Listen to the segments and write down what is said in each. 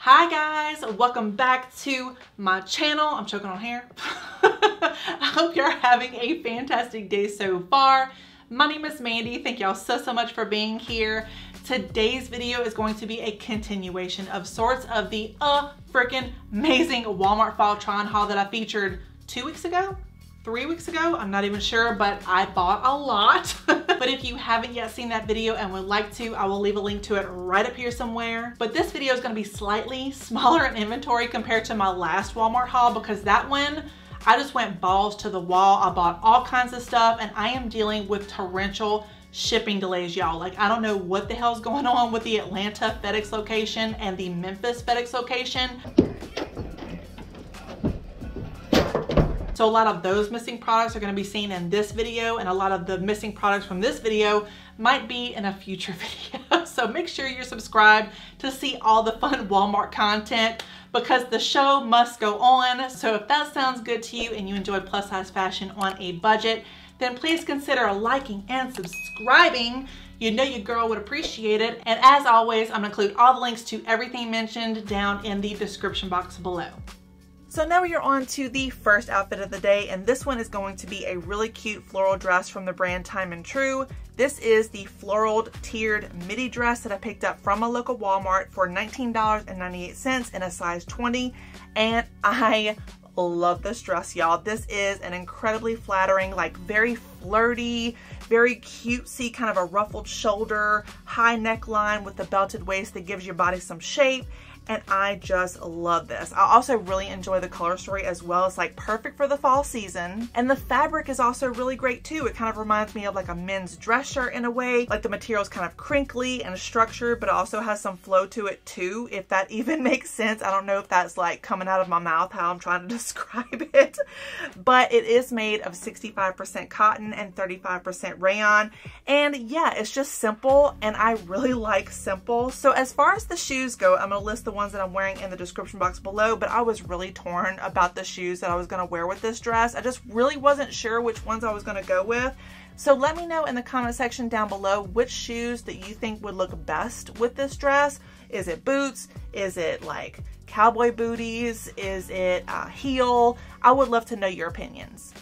Hi guys, welcome back to my channel. I'm choking on hair. I hope you're having a fantastic day so far. My name is Mandy. Thank y'all so much for being here. Today's video is going to be a continuation of sorts of the freaking amazing Walmart fall try-on haul that I featured 2 weeks ago? 3 weeks ago? I'm not even sure, but I bought a lot. But if you haven't yet seen that video and would like to, I will leave a link to it right up here somewhere. But this video is gonna be slightly smaller in inventory compared to my last Walmart haul because that one, I just went balls to the wall. I bought all kinds of stuff and I am dealing with torrential shipping delays, y'all. Like, I don't know what the hell's going on with the Atlanta FedEx location and the Memphis FedEx location. So a lot of those missing products are going to be seen in this video, and a lot of the missing products from this video might be in a future video. So make sure you're subscribed to see all the fun Walmart content because the show must go on. So if that sounds good to you and you enjoy plus size fashion on a budget, then please consider liking and subscribing. You know your girl would appreciate it. And as always, I'm gonna include all the links to everything mentioned down in the description box below. So now you're on to the first outfit of the day, and this one is going to be a really cute floral dress from the brand Time & Tru. This is the floral tiered midi dress that I picked up from a local Walmart for $19.98 in a size 20, and I love this dress, y'all. This is an incredibly flattering, like very flirty, very cutesy, kind of a ruffled shoulder, high neckline with the belted waist that gives your body some shape. And I just love this. I also really enjoy the color story as well. It's like perfect for the fall season. And the fabric is also really great too. It kind of reminds me of like a men's dress shirt in a way. Like the material is kind of crinkly and structured, but it also has some flow to it too, if that even makes sense. I don't know if that's like coming out of my mouth, how I'm trying to describe it. But it is made of 65% cotton and 35% rayon. And yeah, it's just simple, and I really like simple. So as far as the shoes go, I'm gonna list the ones that I'm wearing in the description box below, but I was really torn about the shoes that I was going to wear with this dress. I just really wasn't sure which ones I was going to go with. So let me know in the comment section down below which shoes that you think would look best with this dress. Is it boots? Is it like cowboy booties? Is it a heel? I would love to know your opinions.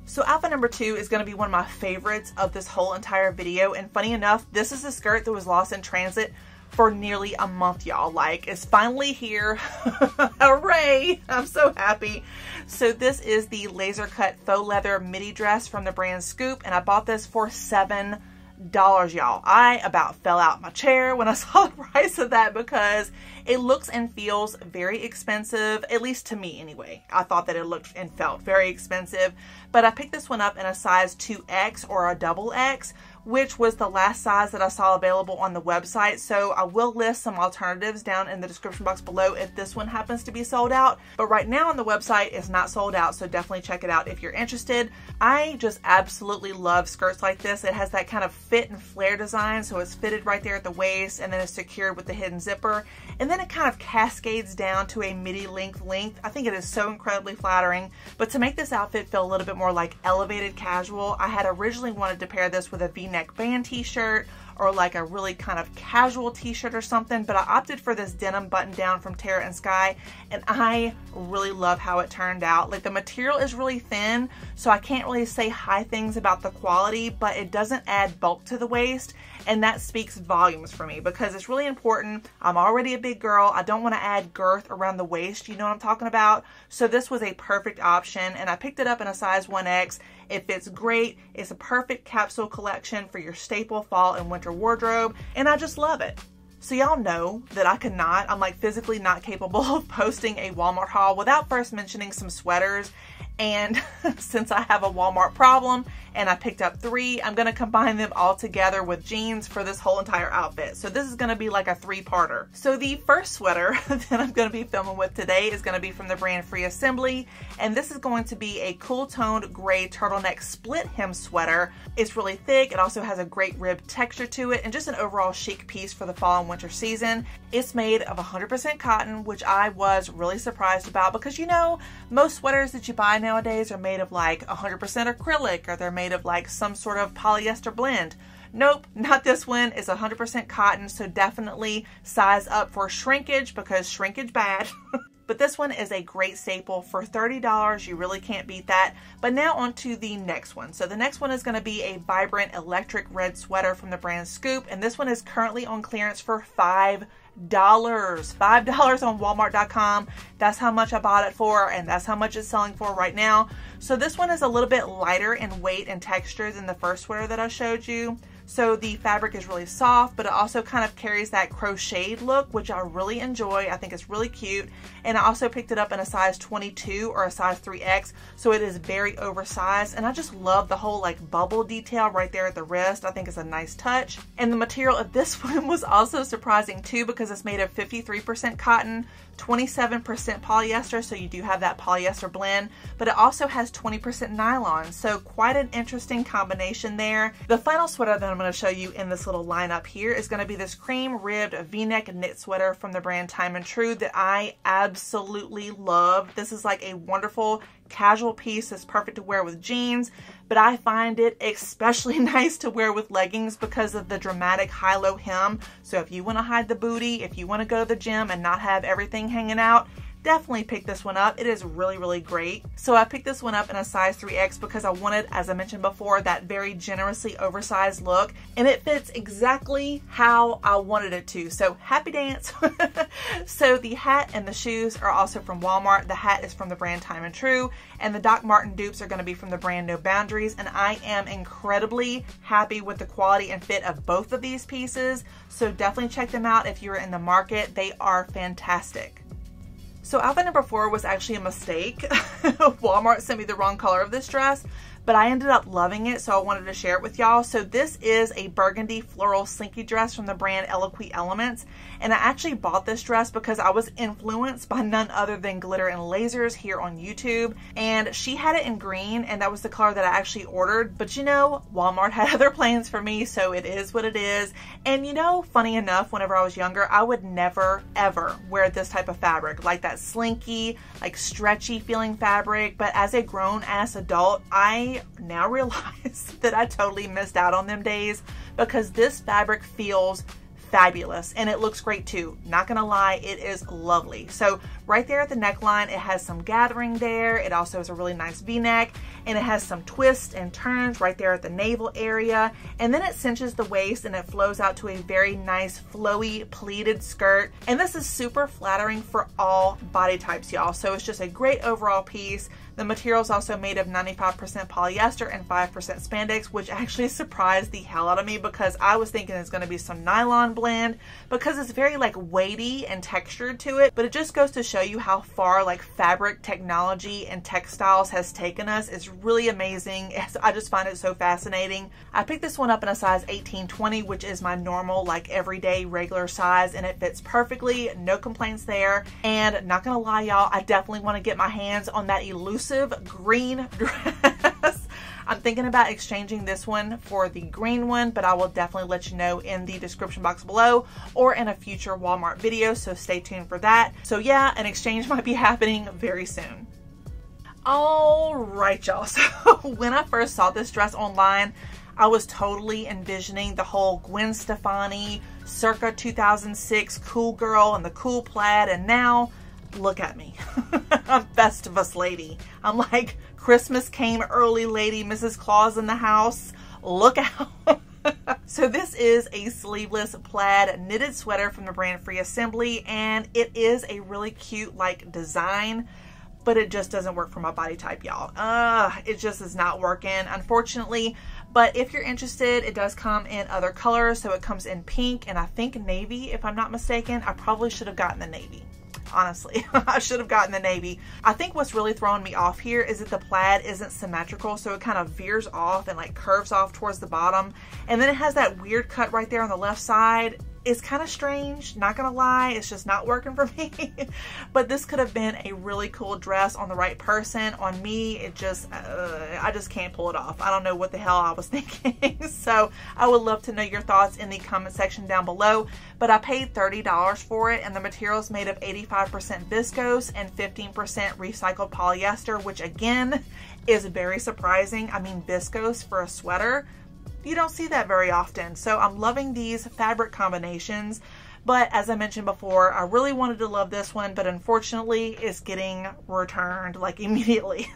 So outfit number 2 is going to be one of my favorites of this whole entire video, and funny enough, this is a skirt that was lost in transit for nearly a month, y'all. Like, it's finally here. Hooray! I'm so happy. So this is the laser cut faux leather midi dress from the brand Scoop, and I bought this for $7, y'all. I about fell out my chair when I saw the price of that because it looks and feels very expensive, at least to me anyway. I thought that it looked and felt very expensive, but I picked this one up in a size 2X or a double X, which was the last size that I saw available on the website. So I will list some alternatives down in the description box below if this one happens to be sold out. But right now on the website, it's not sold out, so definitely check it out if you're interested. I just absolutely love skirts like this. It has that kind of fit and flare design, so it's fitted right there at the waist, and then it's secured with the hidden zipper. And then it kind of cascades down to a midi length. I think it is so incredibly flattering. But to make this outfit feel a little bit more like elevated casual, I had originally wanted to pair this with a V-neck band t-shirt or like a really kind of casual t-shirt or something, but I opted for this denim button down from Terra Sky, and I really love how it turned out. Like, the material is really thin, so I can't really say high things about the quality, but it doesn't add bulk to the waist, and that speaks volumes for me because it's really important. I'm already a big girl. I don't want to add girth around the waist. You know what I'm talking about? So this was a perfect option, and I picked it up in a size 1X. It fits great. It's a perfect capsule collection for your staple fall and winter wardrobe, and I just love it. So y'all know that I'm like physically not capable of posting a Walmart haul without first mentioning some sweaters. And since I have a Walmart problem and I picked up 3, I'm going to combine them all together with jeans for this whole entire outfit. So this is going to be like a 3-parter. So the first sweater that I'm going to be filming with today is going to be from the brand Free Assembly. And this is going to be a cool toned gray turtleneck split hem sweater. It's really thick. It also has a great rib texture to it and just an overall chic piece for the fall and winter season. It's made of 100% cotton, which I was really surprised about because, you know, most sweaters that you buy nowadays are made of like 100% acrylic, or they're made of like some sort of polyester blend. Nope, not this one. It's 100% cotton, so definitely size up for shrinkage because shrinkage bad. But this one is a great staple for $30. You really can't beat that. But now on to the next one. So the next one is going to be a vibrant electric red sweater from the brand Scoop. And this one is currently on clearance for $5. $5 on Walmart.com. That's how much I bought it for, and that's how much it's selling for right now. So this one is a little bit lighter in weight and texture than the first sweater that I showed you. So the fabric is really soft, but it also kind of carries that crocheted look, which I really enjoy. I think it's really cute. And I also picked it up in a size 22 or a size 3X. So it is very oversized. And I just love the whole like bubble detail right there at the wrist. I think it's a nice touch. And the material of this one was also surprising too, because it's made of 53% cotton, 27% polyester, so you do have that polyester blend, but it also has 20% nylon, so quite an interesting combination there. The final sweater that I'm going to show you in this little lineup here is going to be this cream ribbed v-neck knit sweater from the brand Time and Tru that I absolutely love. This is like a wonderful casual piece that's perfect to wear with jeans, but I find it especially nice to wear with leggings because of the dramatic high-low hem. So if you want to hide the booty, if you want to go to the gym and not have everything hanging out, definitely pick this one up. It is really, really great. So I picked this one up in a size 3X because I wanted, as I mentioned before, that very generously oversized look, and it fits exactly how I wanted it to. So happy dance. So the hat and the shoes are also from Walmart. The hat is from the brand Time and Tru, and the Doc Marten dupes are going to be from the brand No Boundaries, and I am incredibly happy with the quality and fit of both of these pieces. So definitely check them out if you're in the market. They are fantastic. So outfit number 4 was actually a mistake. Walmart sent me the wrong color of this dress, but I ended up loving it, so I wanted to share it with y'all. So this is a burgundy floral slinky dress from the brand Eloquii Elements, and I actually bought this dress because I was influenced by none other than Glitter and Lasers here on YouTube, and she had it in green, and that was the color that I actually ordered. But you know, Walmart had other plans for me, so it is what it is. And you know, funny enough, whenever I was younger, I would never ever wear this type of fabric, like that slinky, like stretchy feeling fabric. But as a grown-ass adult, I now realize that I totally missed out on them days, because this fabric feels fabulous and it looks great too. Not gonna lie, it is lovely. So right there at the neckline, it has some gathering there. It also has a really nice v-neck, and it has some twists and turns right there at the navel area, and then it cinches the waist and it flows out to a very nice flowy pleated skirt. And this is super flattering for all body types, y'all. So it's just a great overall piece. The material is also made of 95% polyester and 5% spandex, which actually surprised the hell out of me because I was thinking it's going to be some nylon blend because it's very like weighty and textured to it. But it just goes to show you how far like fabric technology and textiles has taken us. It's really amazing. I just find it so fascinating. I picked this one up in a size 18-20, which is my normal like everyday regular size, and it fits perfectly. No complaints there. And not gonna lie, y'all, I definitely want to get my hands on that elusive green dress. I'm thinking about exchanging this one for the green one, but I will definitely let you know in the description box below or in a future Walmart video, so stay tuned for that. So yeah, an exchange might be happening very soon. All right, y'all. So when I first saw this dress online, I was totally envisioning the whole Gwen Stefani circa 2006 cool girl and the cool plaid, and now look at me. I'm Festivus lady. I'm like Christmas came early lady, Mrs. Claus in the house. Look out. So this is a sleeveless plaid knitted sweater from the brand Free Assembly, and it is a really cute like design, but it just doesn't work for my body type, y'all. It just is not working, unfortunately. But if you're interested, it does come in other colors. So it comes in pink and I think navy, if I'm not mistaken. I probably should have gotten the navy. Honestly, I should have gotten the navy. I think what's really throwing me off here is that the plaid isn't symmetrical, so it kind of veers off and like curves off towards the bottom, and then it has that weird cut right there on the left side. It's kind of strange, not gonna lie. It's just not working for me. But this could have been a really cool dress on the right person. On me, it just I just can't pull it off. I don't know what the hell I was thinking. So I would love to know your thoughts in the comment section down below. But I paid $30 for it, and the material is made of 85% viscose and 15% recycled polyester, which again is very surprising. I mean, viscose for a sweater, You don't see that very often. So I'm loving these fabric combinations. But as I mentioned before, I really wanted to love this one, but unfortunately it's getting returned like immediately.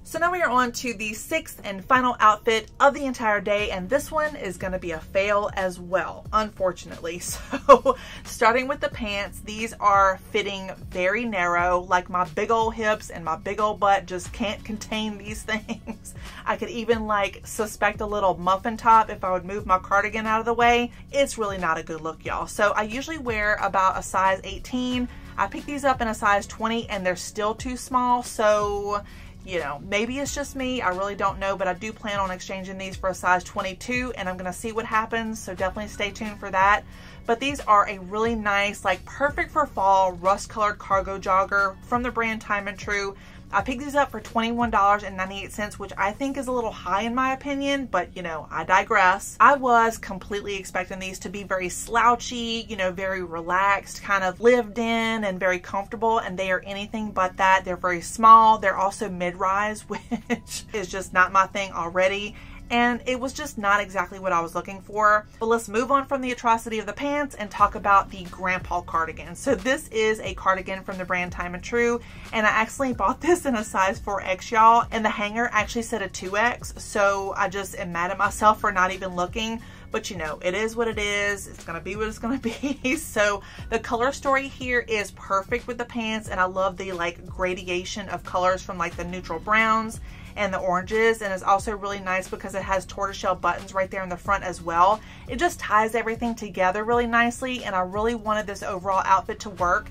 So now we are on to the 6th and final outfit of the entire day, and this one is going to be a fail as well, unfortunately. So starting with the pants, these are fitting very narrow, like my big old hips and my big old butt just can't contain these things. I could even like suspect a little muffin top if I would move my cardigan out of the way. It's really not a good look, y'all. So I usually wear about a size 18. I picked these up in a size 20 and they're still too small, so you know, maybe it's just me, I really don't know, but I do plan on exchanging these for a size 22 and I'm gonna see what happens, so definitely stay tuned for that. But these are a really nice, like perfect for fall, rust colored cargo jogger from the brand Time and Tru. I picked these up for $21.98, which I think is a little high in my opinion, but you know, I digress. I was completely expecting these to be very slouchy, you know, very relaxed, kind of lived in and very comfortable, and they are anything but that. They're very small. They're also mid-rise, which is just not my thing already. And it was just not exactly what I was looking for. But let's move on from the atrocity of the pants and talk about the grandpa cardigan. So this is a cardigan from the brand Time and Tru, and I actually bought this in a size 4X, y'all, and the hanger actually said a 2X, so I just am mad at myself for not even looking. But you know, it is what it is. It's gonna be what it's gonna be. So the color story here is perfect with the pants, and I love the like gradation of colors from like the neutral browns and the oranges, and it's also really nice because it has tortoiseshell buttons right there in the front as well. It just ties everything together really nicely, and I really wanted this overall outfit to work.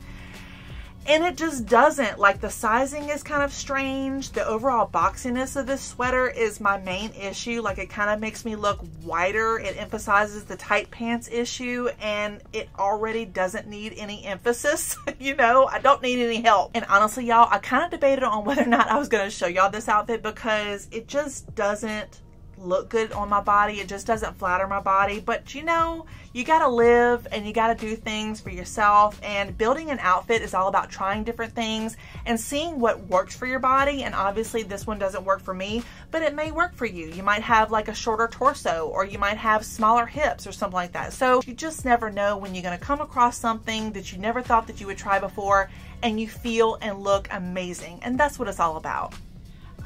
And it just doesn't. Like, the sizing is kind of strange. The overall boxiness of this sweater is my main issue. Like, it kind of makes me look wider. It emphasizes the tight pants issue, and it already doesn't need any emphasis. You know, I don't need any help. And honestly, y'all, I kind of debated on whether or not I was going to show y'all this outfit because it just doesn't look good on my body. It just doesn't flatter my body. But you know, you gotta live and you gotta do things for yourself, and building an outfit is all about trying different things and seeing what works for your body. And obviously this one doesn't work for me, but it may work for you. You might have like a shorter torso, or you might have smaller hips or something like that. So you just never know when you're gonna come across something that you never thought that you would try before and you feel and look amazing. And that's what it's all about.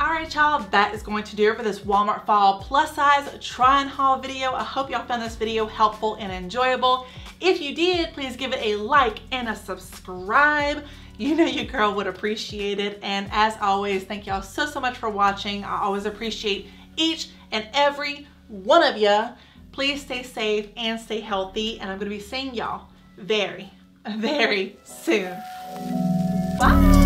Alright y'all, that is going to do it for this Walmart Fall plus size try and haul video. I hope y'all found this video helpful and enjoyable. If you did, please give it a like and a subscribe. You know your girl would appreciate it. And as always, thank y'all so much for watching. I always appreciate each and every one of you. Please stay safe and stay healthy. And I'm going to be seeing y'all very, very soon. Bye.